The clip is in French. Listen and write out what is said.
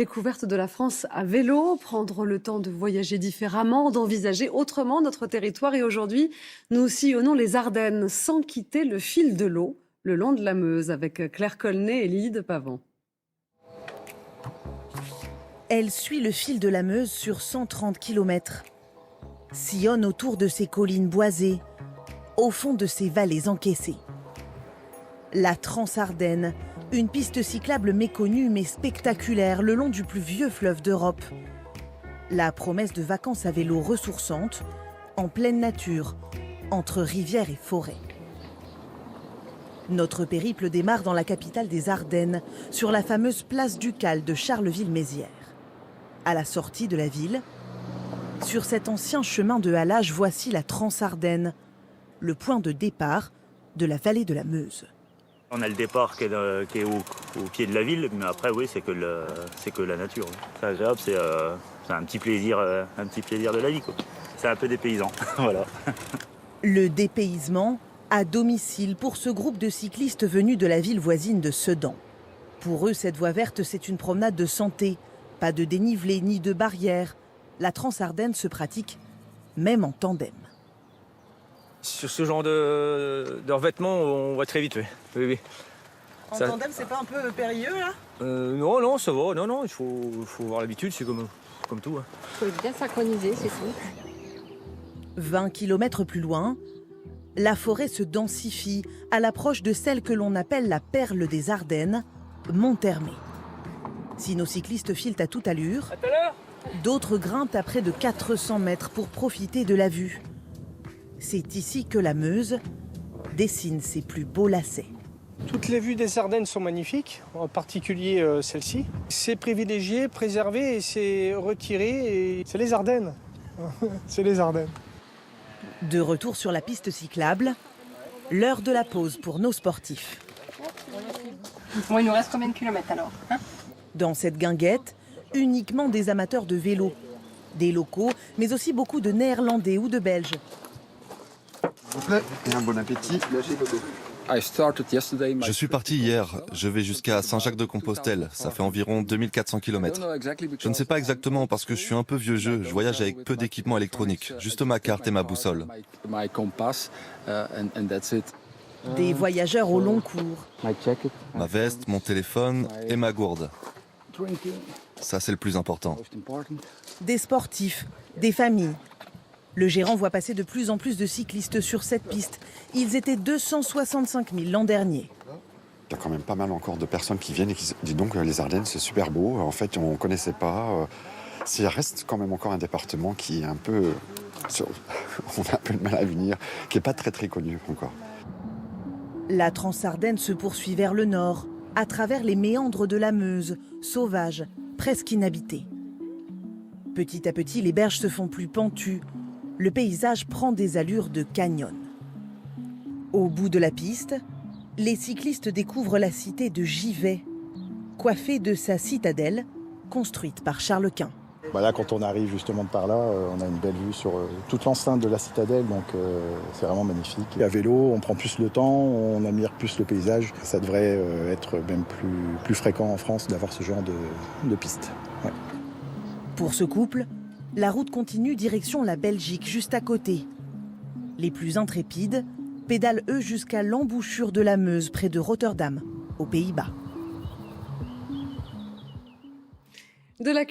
Découverte de la France à vélo, prendre le temps de voyager différemment, d'envisager autrement notre territoire. Et aujourd'hui, nous sillonnons les Ardennes sans quitter le fil de l'eau, le long de la Meuse, avec Claire Colnet et Lily de Pavant. Elle suit le fil de la Meuse sur 130 km. Sillonne autour de ses collines boisées, au fond de ses vallées encaissées. La Transardenne, une piste cyclable méconnue mais spectaculaire le long du plus vieux fleuve d'Europe. La promesse de vacances à vélo ressourçantes, en pleine nature, entre rivières et forêts. Notre périple démarre dans la capitale des Ardennes, sur la fameuse place Ducale de Charleville-Mézières. À la sortie de la ville, sur cet ancien chemin de halage, voici la Transardenne, le point de départ de la vallée de la Meuse. On a le départ qui est au pied de la ville, mais après oui c'est que la nature. C'est agréable, c'est un petit plaisir de la vie, quoi. C'est un peu dépaysant, voilà. Le dépaysement à domicile pour ce groupe de cyclistes venus de la ville voisine de Sedan. Pour eux, cette voie verte, c'est une promenade de santé. Pas de dénivelé ni de barrière. La Transardenne se pratique même en tandem. Sur ce genre de revêtement, on va très vite, oui. En tandem, c'est pas un peu périlleux, là? Non, ça va. Non, il faut avoir l'habitude, c'est comme tout. Il faut être bien synchronisé, c'est tout. 20 km plus loin, la forêt se densifie à l'approche de celle que l'on appelle la perle des Ardennes, Monthermé. Si nos cyclistes filent à toute allure, d'autres grimpent à près de 400 mètres pour profiter de la vue. C'est ici que la Meuse dessine ses plus beaux lacets. Toutes les vues des Ardennes sont magnifiques, en particulier celle-ci. C'est privilégié, préservé et c'est retiré. Et c'est les Ardennes. C'est les Ardennes. De retour sur la piste cyclable, l'heure de la pause pour nos sportifs. Bon, il nous reste combien de kilomètres alors, hein? Dans cette guinguette, uniquement des amateurs de vélo. Des locaux, mais aussi beaucoup de Néerlandais ou de Belges. S'il vous plaît, et un bon appétit. Je suis parti hier, je vais jusqu'à Saint-Jacques-de-Compostelle, ça fait environ 2400 km. Je ne sais pas exactement parce que je suis un peu vieux jeu, je voyage avec peu d'équipement électronique, juste ma carte et ma boussole. Des voyageurs au long cours. Ma veste, mon téléphone et ma gourde. Ça c'est le plus important. Des sportifs, des familles. Le gérant voit passer de plus en plus de cyclistes sur cette piste. Ils étaient 265 000 l'an dernier. Il y a quand même pas mal encore de personnes qui viennent et qui disent donc les Ardennes c'est super beau. En fait on ne connaissait pas. Ça reste quand même encore un département qui est un peu... On a un peu de mal à venir, qui n'est pas très très connu encore. La Transardenne se poursuit vers le nord, à travers les méandres de la Meuse, sauvages, presque inhabités. Petit à petit, les berges se font plus pentues. Le paysage prend des allures de canyon. Au bout de la piste, les cyclistes découvrent la cité de Givet, coiffée de sa citadelle, construite par Charles Quint. Là, quand on arrive justement de par là, on a une belle vue sur toute l'enceinte de la citadelle, donc c'est vraiment magnifique. Et à vélo, on prend plus le temps, on admire plus le paysage. Ça devrait être même plus fréquent en France d'avoir ce genre de piste. Ouais. Pour ce couple, la route continue direction la Belgique, juste à côté. Les plus intrépides pédalent eux jusqu'à l'embouchure de la Meuse, près de Rotterdam, aux Pays-Bas. De la